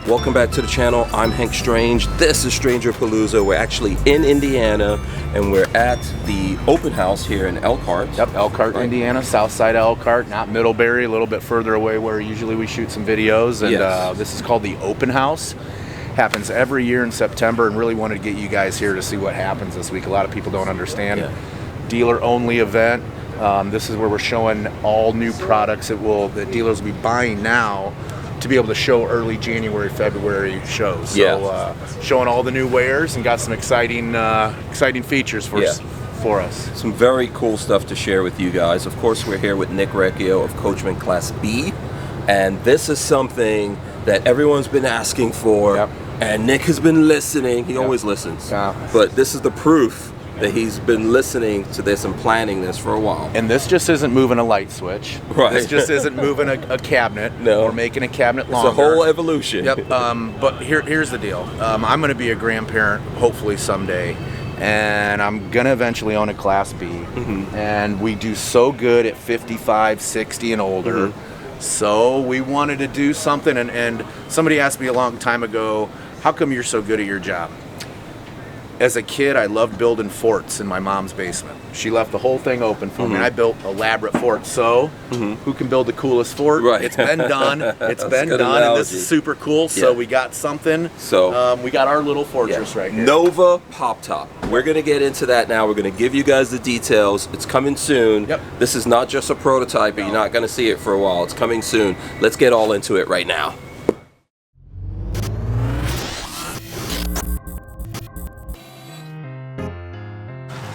Welcome back to the channel. I'm Hank Strange. This is StrangerPalooza. We're actually in Indiana and we're at the open house here in Elkhart. Yep, Elkhart, right. Indiana, south side of Elkhart, not Middlebury, a little bit further away where usually we shoot some videos. And Yes. This is called the open house. Happens every year in September, and really wanted to get you guys here to see what happens this week. A lot of people don't understand. Yeah. Dealer only event. This is where we're showing all new products that dealers will be buying now to be able to show early January, February shows. So showing all the new wares and got some exciting features for us. Some very cool stuff to share with you guys. Of course, we're here with Nick Recchio of Coachmen Class B, and this is something that everyone's been asking for, and Nick has been listening. He always listens, but this is the proof that he's been listening to this and planning this for a while. And this just isn't moving a light switch. Right. This just isn't moving a cabinet. No. Or making a cabinet longer. It's a whole evolution. Yep. But here's the deal. I'm going to be a grandparent hopefully someday, and I'm going to eventually own a Class B. And we do so good at 55, 60 and older. So we wanted to do something, and somebody asked me a long time ago, how come you're so good at your job? As a kid, I loved building forts in my mom's basement. She left the whole thing open for me, and I built elaborate forts. So, who can build the coolest fort? Right. It's been done. It's been done, and this is super cool. So we got something. So we got our little fortress right here. Nova Pop Top. We're gonna get into that now. We're gonna give you guys the details. It's coming soon. Yep. This is not just a prototype, but you're not gonna see it for a while. It's coming soon. Let's get all into it right now.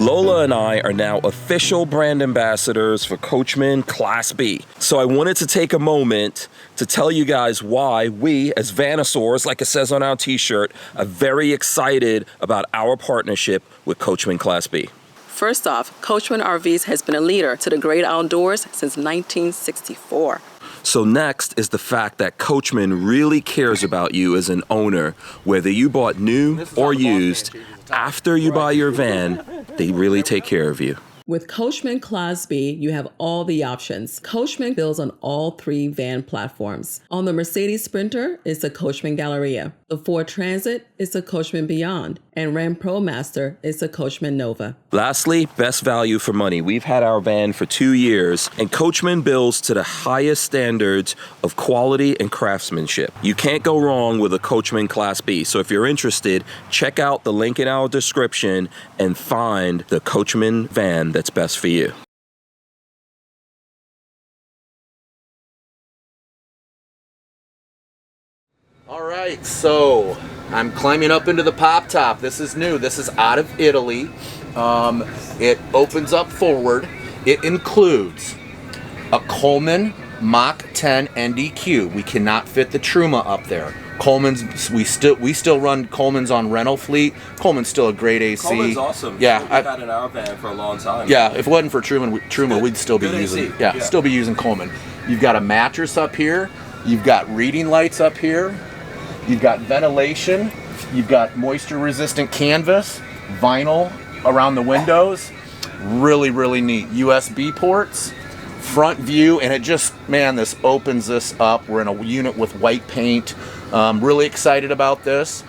Lola and I are now official brand ambassadors for Coachmen Class B. So I wanted to take a moment to tell you guys why we, as Vanasaurs, like it says on our t-shirt, are very excited about our partnership with Coachmen Class B. First off, Coachmen RVs has been a leader to the great outdoors since 1964. So next is the fact that Coachmen really cares about you as an owner, whether you bought new or used. After you buy your van, they really take care of you. With Coachmen Class B, you have all the options. Coachmen builds on all three van platforms. On the Mercedes Sprinter is the Coachmen Galleria. The Ford Transit is the Coachmen Beyond. And Ram ProMaster is the Coachmen Nova. Lastly, best value for money. We've had our van for 2 years, and Coachmen builds to the highest standards of quality and craftsmanship. You can't go wrong with a Coachmen Class B. So if you're interested, check out the link in our description and find the Coachmen van that's best for you. All right, so I'm climbing up into the pop top. This is new. This is out of Italy. It opens up forward. It includes a Coleman Mach 10 NDQ. We cannot fit the Truma up there. Coleman's, we still run Coleman's on rental fleet. Coleman's still a great AC. Coleman's awesome. Yeah, we've had in our van for a long time. Yeah, if it wasn't for Truma, we'd still be using. AC. Still be using Coleman. You've got a mattress up here. You've got reading lights up here. You've got ventilation. You've got moisture-resistant canvas, vinyl around the windows. Really, really neat. USB ports. Front view, and it just, man, this opens this up. We're in a unit with white paint. Really excited about this.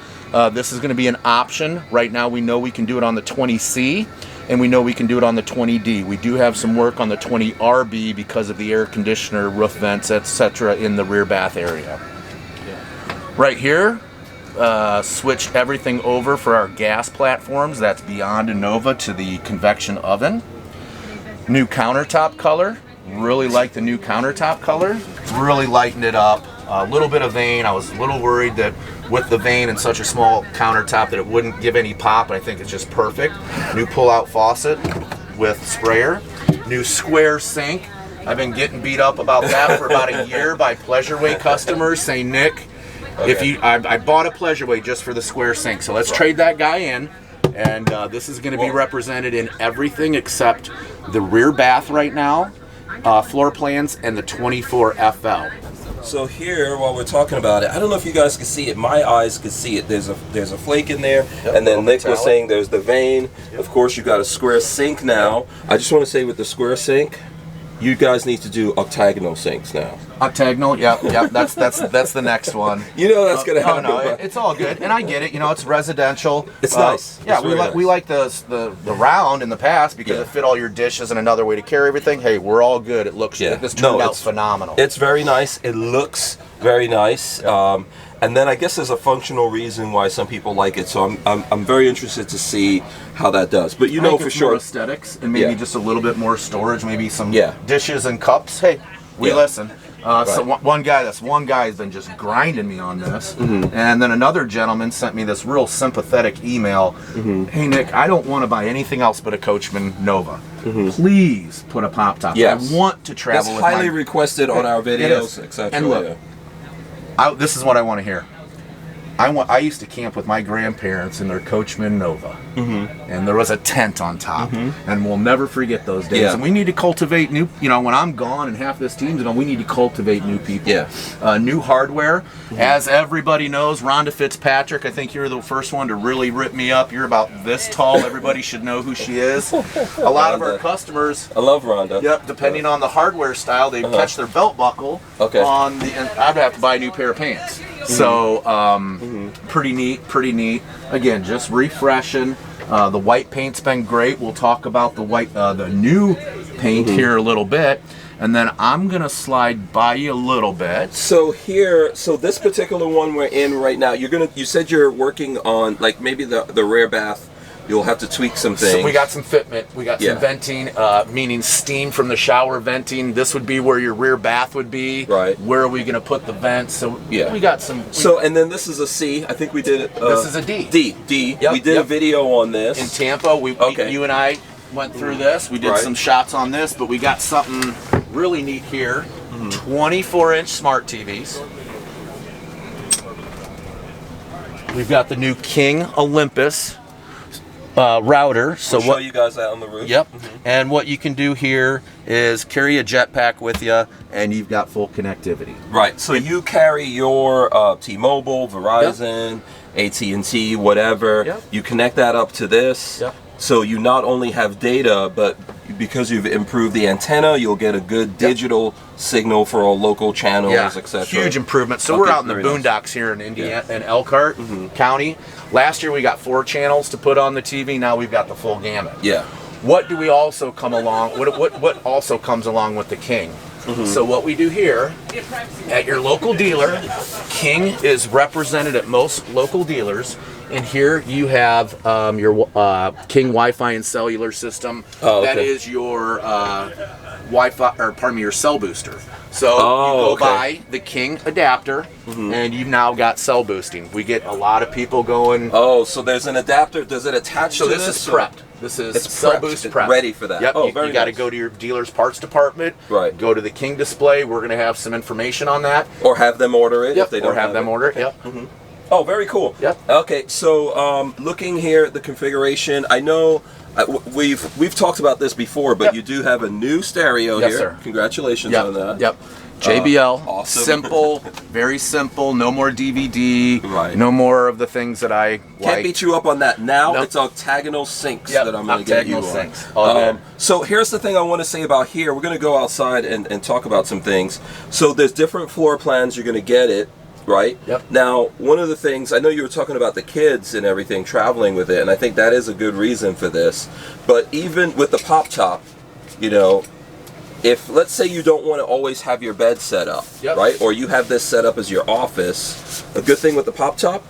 This is going to be an option. Right now we know we can do it on the 20C, and we know we can do it on the 20D. We do have some work on the 20RB because of the air conditioner, roof vents, etc. in the rear bath area. Right here, switched everything over for our gas platforms. That's Beyond and Nova to the convection oven. New countertop color. Really like the new countertop color. Really lightened it up. A little bit of vane. I was a little worried that with the vane and such a small countertop that it wouldn't give any pop. I think it's just perfect. New pull-out faucet with sprayer. New square sink. I've been getting beat up about that for about a year by Pleasureway customers saying, Nick, I bought a Pleasureway just for the square sink. So let's trade that guy in. And this is going to be represented in everything except the rear bath right now. Floor plans and the 24 FL. So here, while we're talking about it, I don't know if you guys can see it. My eyes can see it. There's a flake in there, and then Nick was saying there's the vein. Of course, you've got a square sink now. I just want to say with the square sink, you guys need to do octagonal sinks now. Octagonal, yep. That's the next one. You know that's gonna happen. No, it's all good, and I get it. You know, it's residential. It's nice. Yeah, It's we like the round in the past because it fit all your dishes and another way to carry everything. Hey, we're all good. It looks. This turned out phenomenal. It's very nice. It looks very nice. And then I guess there's a functional reason why some people like it. So I'm very interested to see how that does. But you know for sure, more aesthetics and maybe just a little bit more storage, maybe some dishes and cups. Hey, we listen. So one guy's been just grinding me on this, and then another gentleman sent me this real sympathetic email. Hey Nick, I don't want to buy anything else but a Coachmen Nova. Please put a pop top. Yes. I want to travel. That's highly requested on our videos, etc. And look, this is what I want to hear. I used to camp with my grandparents in their Coachmen Nova, and there was a tent on top, and we'll never forget those days. And we need to cultivate new. You know, when I'm gone and half this team's gone, we need to cultivate new people. New hardware. As everybody knows, Rhonda Fitzpatrick. I think you're the first one to really rip me up. You're about this tall. Everybody should know who she is. A lot of our customers. I love Rhonda. Yep. Depending on the hardware style, they catch their belt buckle on the. And I'd have to buy a new pair of pants. So, pretty neat. Again, just refreshing. The white paint's been great. We'll talk about the new paint here a little bit, and then I'm gonna slide by you a little bit. So this particular one we're in right now, you said you're working on like maybe the rear bath. You'll have to tweak some things. So we got some fitment. We got some venting, meaning steam from the shower venting. This would be where your rear bath would be. Right. Where are we going to put the vents? So we got some. And then this is a C. I think we did it. This is a D. D. Yep, we did a video on this. In Tampa, you and I went through this. We did some shots on this, but we got something really neat here. 24-inch smart TVs. We've got the new King Olympus router. So we'll show you guys that on the roof. Yep. And what you can do here is carry a jetpack with you, and you've got full connectivity. Right. So you carry your T-Mobile, Verizon, AT&T, whatever. You connect that up to this. So you not only have data, but because you've improved the antenna, you'll get a good digital signal for all local channels, etc. Huge improvement. So we're out in the boondocks here in Indiana, in Elkhart County. Last year we got 4 channels to put on the TV. Now we've got the full gamut. What do we also come along? What also comes along with the King? So what we do here at your local dealer, King is represented at most local dealers, and here you have your King Wi-Fi and cellular system. That is your Wi-Fi, or pardon me, your cell booster. So you go buy the King adapter, and you've now got cell boosting. We get a lot of people going. So there's an adapter. Does it attach to this? So this is prepped. This is cell boost prep. Ready for that. Yep. You got to go to your dealer's parts department. Right. Go to the King display. We're going to have some information on that. Or have them order it if they don't or have them order it. Yep. Oh, very cool. Yep. Okay, so looking here at the configuration, I know we've talked about this before, but you do have a new stereo here. Yes, sir. Congratulations on that. Yep. JBL. Awesome. Simple, very simple. No more DVD. Right. No more of the things that I can't beat you up on that. Now it's octagonal sinks that I'm going to get you sinks. on. So here's the thing I want to say about here. We're going to go outside and talk about some things. So there's different floor plans. You're going to get it. Right? Yep. Now, one of the things, I know you were talking about the kids and everything traveling with it, and I think that is a good reason for this. But even with the pop top, you know, if let's say you don't want to always have your bed set up, right? Or you have this set up as your office, a good thing with the pop top,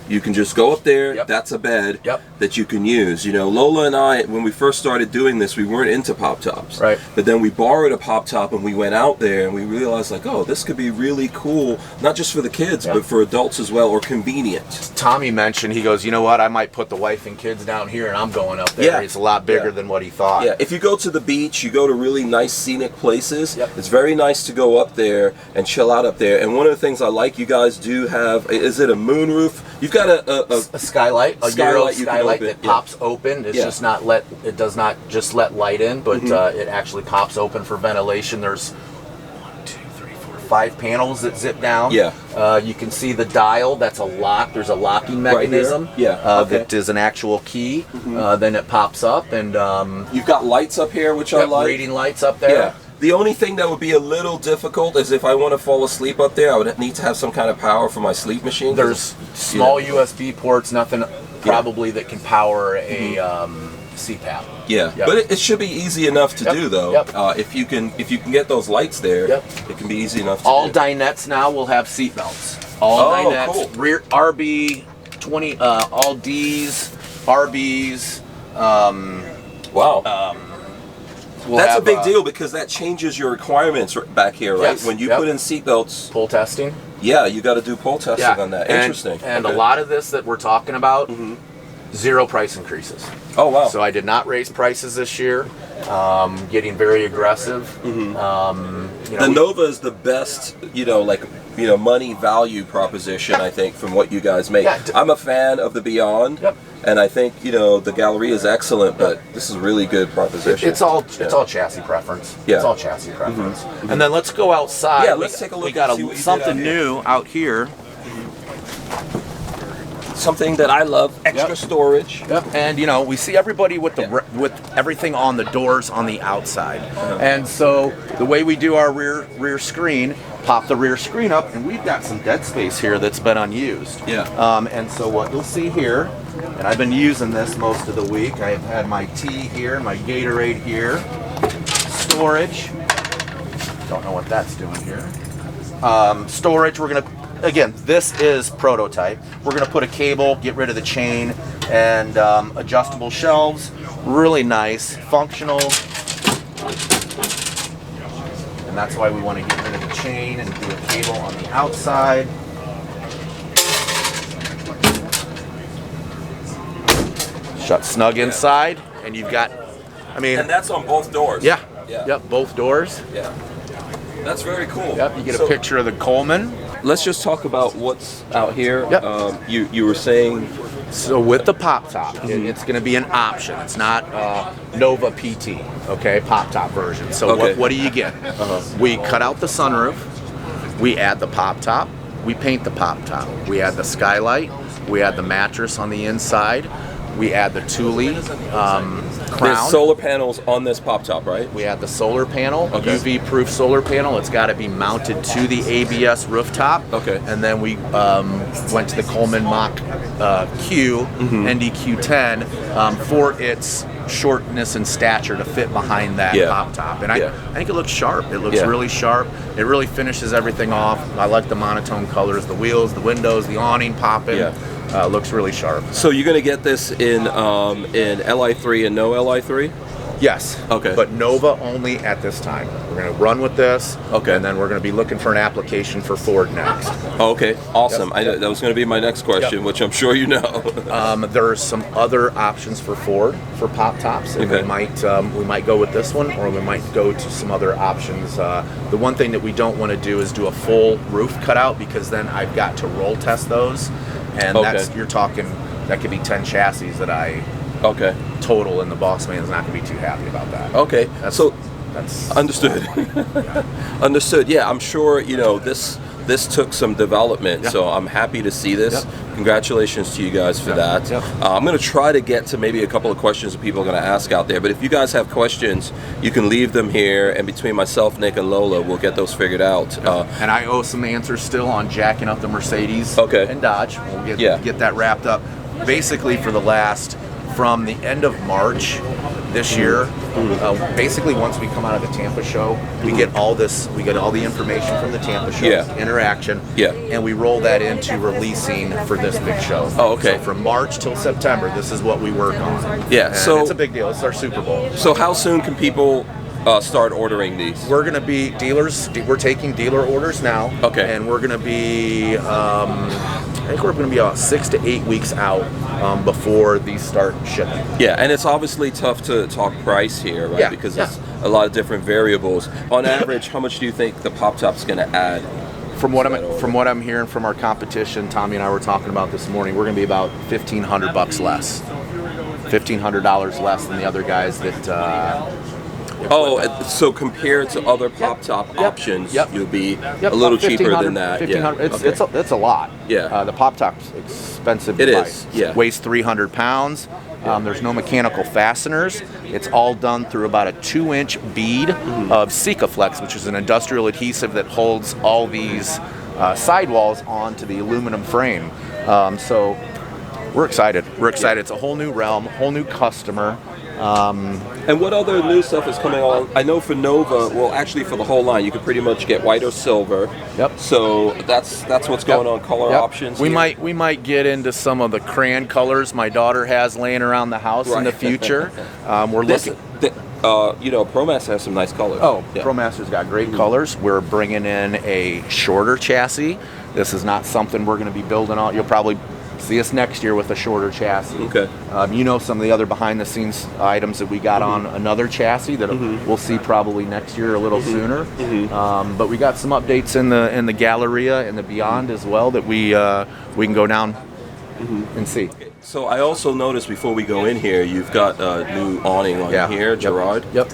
you can just go up there, that's a bed that you can use. You know, Lola and I, when we first started doing this, we weren't into pop tops. Right. But then we borrowed a pop top and we went out there and we realized like, oh, this could be really cool, not just for the kids, but for adults as well, or convenient. Tommy mentioned, he goes, you know what, I might put the wife and kids down here and I'm going up there. It's a lot bigger than what he thought. Yeah, if you go to the beach, you go to really nice scenic places, it's very nice to go up there and chill out up there. And one of the things I like, you guys do have, is it a moon roof? You've got a skylight, a skylight, skylight that pops open. It's just not it does not just let light in, but it actually pops open for ventilation. There's 1, 2, 3, 4, 5 panels that zip down. You can see the dial. That's a lock. There's a locking mechanism. That is an actual key. Then it pops up, and you've got lights up here, which I like. Reading lights up there. The only thing that would be a little difficult is if I want to fall asleep up there, I would need to have some kind of power for my sleep machine. There's small USB ports, nothing probably that can power a CPAP. Yeah, but it should be easy enough to do though. If you can get those lights there, it can be easy enough to all do. dinettes now will have seatbelts. All dinettes, cool. rear RB 20, all D's, RB's. Wow. That's a big deal because that changes your requirements back here, right? Yes, When you put in seatbelts, pull testing. Yeah, you got to do pull testing on that. Interesting. And a lot of this that we're talking about, 0 price increases. Oh wow! So I did not raise prices this year. Getting very aggressive. The Nova is the best, money value proposition. I think from what you guys make. I'm a fan of the Beyond, and I think the Galleria is excellent, but this is a really good proposition. It's all chassis preference. Yeah. It's all chassis preference. And then let's go outside. Yeah, let's take a look. We got and see what you did something out here. new out here. Something that I love, extra storage. And we see everybody with with everything on the doors on the outside. And so the way we do our rear screen, pop the rear screen up, and we've got some dead space here that's been unused. And so what you'll see here, and I've been using this most of the week. I've had my tea here, my Gatorade here, storage. Don't know what that's doing here. Storage, we're gonna. Again, this is prototype. We're going to put a cable, get rid of the chain, and adjustable shelves. Really nice, functional. And that's why we want to get rid of the chain and do a cable on the outside. Shut snug inside, and you've got, And that's on both doors. Yep, both doors. Yeah. That's very cool. Yep, you get a picture of the Coleman. Let's just talk about what's out here. Yep. You were saying. So with the pop top, it's going to be an option. It's not Nova PT, okay, pop top version. So what do you get? We cut out the sunroof, we add the pop top, we paint the pop top, we add the skylight, we add the mattress on the inside, we add the Thule crown. There's solar panels on this pop top, right? We add the solar panel, UV-proof solar panel. It's got to be mounted to the ABS rooftop. And then we went to the Coleman Mach Q, NDQ10, for its shortness and stature to fit behind that pop top. And I think it looks sharp. It looks really sharp. It really finishes everything off. I like the monotone colors, the wheels, the windows, the awning popping. Looks really sharp. So you're going to get this in Li3 and no Li3? Yes. But Nova only at this time. We're going to run with this. And then we're going to be looking for an application for Ford next. Awesome. That was going to be my next question, which I'm sure you know. There are some other options for Ford for pop tops, and we might go with this one, or we might go to some other options. The one thing that we don't want to do is do a full roof cutout, because then I've got to roll test those, and you're talking that could be 10 chassis that I total, and the boss man is not going to be too happy about that. That's understood. Understood. Yeah, I'm sure this took some development, so I'm happy to see this. Congratulations to you guys for that. I'm going to try to get to maybe a couple of questions that people are going to ask out there, but if you guys have questions, you can leave them here, and between myself, Nick, and Lola, we'll get those figured out. And I owe some answers still on jacking up the Mercedes and Dodge. We'll get that wrapped up. Basically, from the end of March this year, basically once we come out of the Tampa show, we get all the information from the Tampa show, interaction, and we roll that into releasing for this big show. So from March till September, this is what we work on. And so it's a big deal. It's our Super Bowl. So how soon can people start ordering these? We're going to be dealers. We're taking dealer orders now. And we're going to be, I think we're going to be about 6 to 8 weeks out before these start shipping. And it's obviously tough to talk price here, right? Because it's a lot of different variables. On average, how much do you think the pop top's going to add? From what I'm hearing from our competition, Tommy and I were talking about this morning, we're going to be about $1,500 less, $1,500 less than the other guys that. So compared to other pop top options, you'll be a little cheaper than that. It's a lot. The pop top's expensive. It is. Weighs 300 pounds. There's no mechanical fasteners. It's all done through about a 2-inch bead of Sikaflex, which is an industrial adhesive that holds all these sidewalls onto the aluminum frame. So we're excited. We're excited. It's a whole new realm, whole new customer. And what other new stuff is coming on? I know for Nova, well, actually for the whole line, you can pretty much get white or silver. Yep. So that's what's going on. Color options. We might get into some of the crayon colors my daughter has laying around the house in the future. We're looking. ProMaster has some nice colors. Oh, yeah. ProMaster's got great colors. We're bringing in a shorter chassis. This is not something we're going to be building on. You'll probably see us next year with a shorter chassis. Okay. Some of the other behind-the-scenes items that we got on another chassis that we'll see probably next year a little sooner. But we got some updates in the Galleria and the Beyond as well that we can go down and see. So I also noticed before we go in here, you've got a new awning on here, Girard. Yep.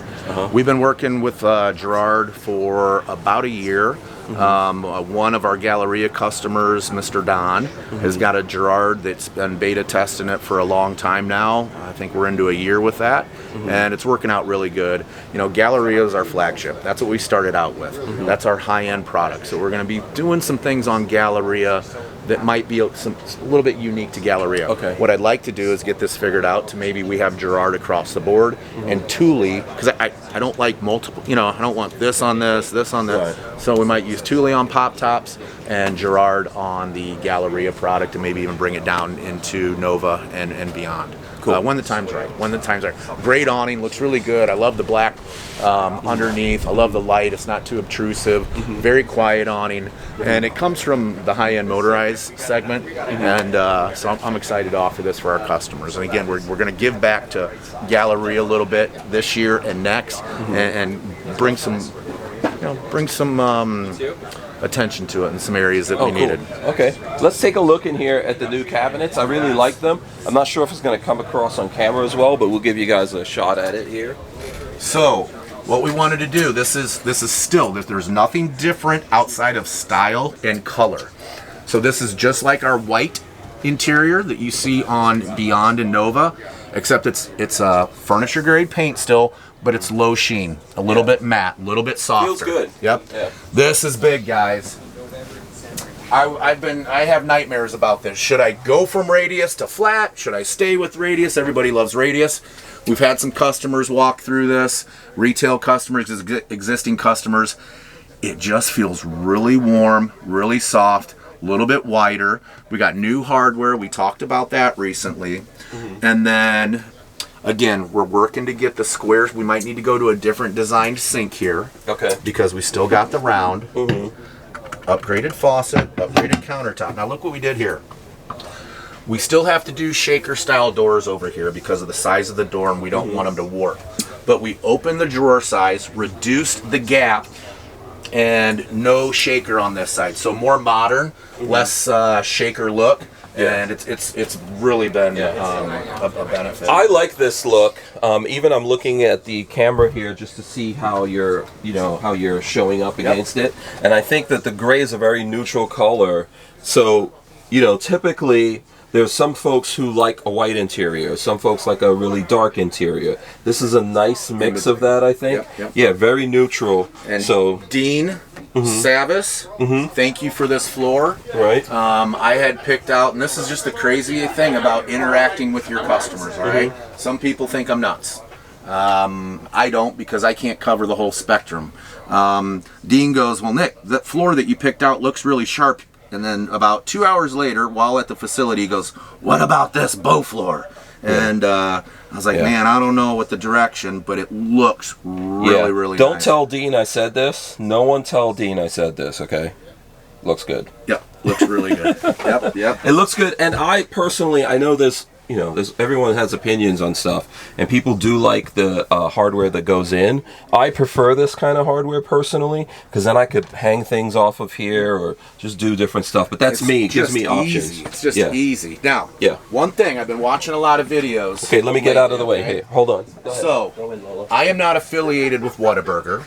We've been working with Girard for about a year. One of our Galleria customers, Mr. Don, has got a Girard that's been beta testing it for a long time now. I think we're into a year with that, and it's working out really good. Galleria is our flagship. That's what we started out with. That's our high-end product. So we're going to be doing some things on Galleria that might be a little bit unique to Galleria. Okay. What I'd like to do is get this figured out to maybe we have Girard across the board and Thule, because I don't like multiple, I don't want this on this on this. Right. So we might use Thule on pop tops and Girard on the Galleria product, and maybe even bring it down into Nova and beyond. Cool. When the time's right. Great awning, looks really good. I love the black underneath. I love the light. It's not too obtrusive. Very quiet awning, and it comes from the high-end motorized segment. And so I'm excited to offer this for our customers. And again, we're going to give back to Galleria a little bit this year and next, and bring some attention to it in some areas that we needed. Okay, let's take a look in here at the new cabinets. I really like them. I'm not sure if it's going to come across on camera as well, but we'll give you guys a shot at it here. So what we wanted to do, this is still, there's nothing different outside of style and color. So this is just like our white interior that you see on Beyond and Nova, except it's a furniture grade paint still, but it's low sheen, a little bit matte, a little bit softer. Feels good. Yep. Yeah. This is big, guys. I have nightmares about this. Should I go from radius to flat? Should I stay with radius? Everybody loves radius. We've had some customers walk through this, retail customers, existing customers. It just feels really warm, really soft, a little bit wider. We got new hardware. We talked about that recently. And then again, we're working to get the squares. We might need to go to a different designed sink here. Okay. Because we still got the round. Upgraded faucet, upgraded countertop. Now look what we did here. We still have to do shaker style doors over here because of the size of the door, and we don't want them to warp. But we opened the drawer size, reduced the gap, and no shaker on this side. So more modern, less shaker look. And it's really been a benefit. I like this look. Even I'm looking at the camera here just to see how you're showing up against it. And I think that the gray is a very neutral color. So, typically there's some folks who like a white interior. Some folks like a really dark interior. This is a nice mix of that, I think. Yeah, very neutral. And so Dean Savis, thank you for this floor. Right. I had picked out, and this is just the crazy thing about interacting with your customers, all right? Some people think I'm nuts. I don't, because I can't cover the whole spectrum. Dean goes, well, Nick, that floor that you picked out looks really sharp. And then about 2 hours later, while at the facility, he goes, what about this bow floor? And I was like, man, I don't know what the direction, but it looks really Don't nice. tell Dean I said this. No one tell Dean I said this, okay? Looks good. Yep, looks really good. Yep. It looks good. And I personally, I know there's everyone has opinions on stuff, and people do like the hardware that goes in. I prefer this kind of hardware personally, because then I could hang things off of here or just do different stuff. But that's me. It gives me options. It's just easy. Now, one thing, I've been watching a lot of videos. Okay, let me get out of the way. Hey, hold on. So, I am not affiliated with Whataburger.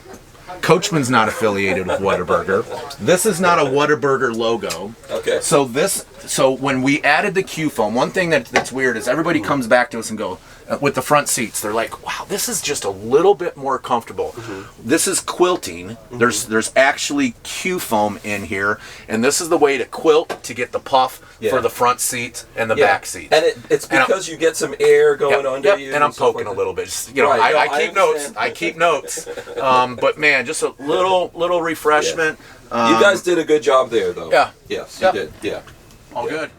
Coachman's not affiliated with Whataburger. This is not a Whataburger logo. Okay. So when we added the Q foam, one thing that's weird is everybody comes back to us and go, with the front seats, they're like, wow, this is just a little bit more comfortable. This is quilting. There's actually Q foam in here, and this is the way to quilt to get the puff for the front seats and the back seats. And it's because you get some air going under you. And I'm poking a little bit. Just, you know, I keep notes. I keep notes. But man, just a little refreshment. You guys did a good job there, though. Yeah. Yes, you did. Yeah. All good.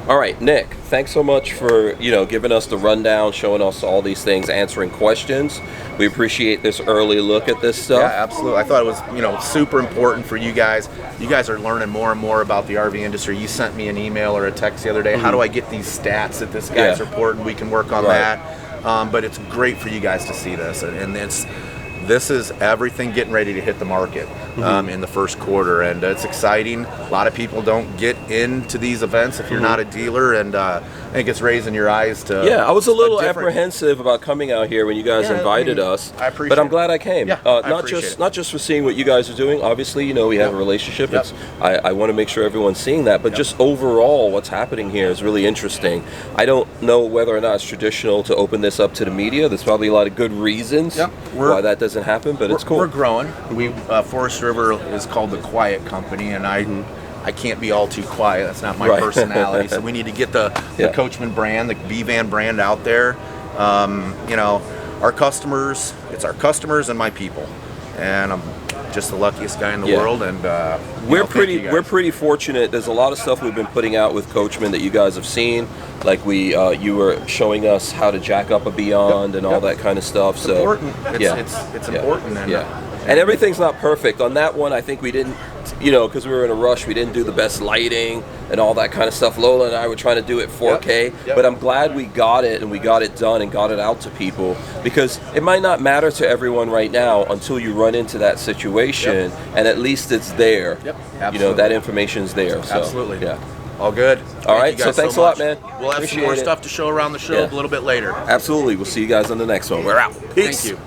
All right, Nick, thanks so much for, giving us the rundown, showing us all these things, answering questions. We appreciate this early look at this stuff. Yeah, absolutely. I thought it was, super important for you guys. You guys are learning more and more about the RV industry. You sent me an email or a text the other day. How do I get these stats that this guy's reporting? We can work on that. But it's great for you guys to see this. And this is everything getting ready to hit the market in the first quarter, and it's exciting. A lot of people don't get into these events if you're not a dealer, and I think it's raising your eyes to. Yeah, I was a little apprehensive about coming out here when you guys invited us, I appreciate but I'm glad I came. Yeah, not just for seeing what you guys are doing. Obviously, we have a relationship. I want to make sure everyone's seeing that, but just overall, what's happening here is really interesting. I don't know whether or not it's traditional to open this up to the media. There's probably a lot of good reasons why that doesn't happen, but it's cool. We're growing. Forest River is called the Quiet Company, and I can't be all too quiet. That's not my personality. So we need to get the Coachmen brand, the V-Van brand out there. Our customers, it's our customers and my people, and I'm just the luckiest guy in the world. And we're pretty fortunate. There's a lot of stuff we've been putting out with Coachmen that you guys have seen. Like you were showing us how to jack up a Beyond and all that kind of stuff. It's important. It's important. And everything's not perfect. On that one, I think we didn't, because we were in a rush, we didn't do the best lighting and all that kind of stuff. Lola and I were trying to do it 4K, but I'm glad we got it and we got it done and got it out to people, because it might not matter to everyone right now until you run into that situation, and at least it's there. Absolutely. That information's there. So, absolutely. Yeah. All good. All right, so thanks a lot, man. We'll have some more stuff to show around the show a little bit later. Absolutely. We'll see you guys on the next one. We're out. Peace. Thank you.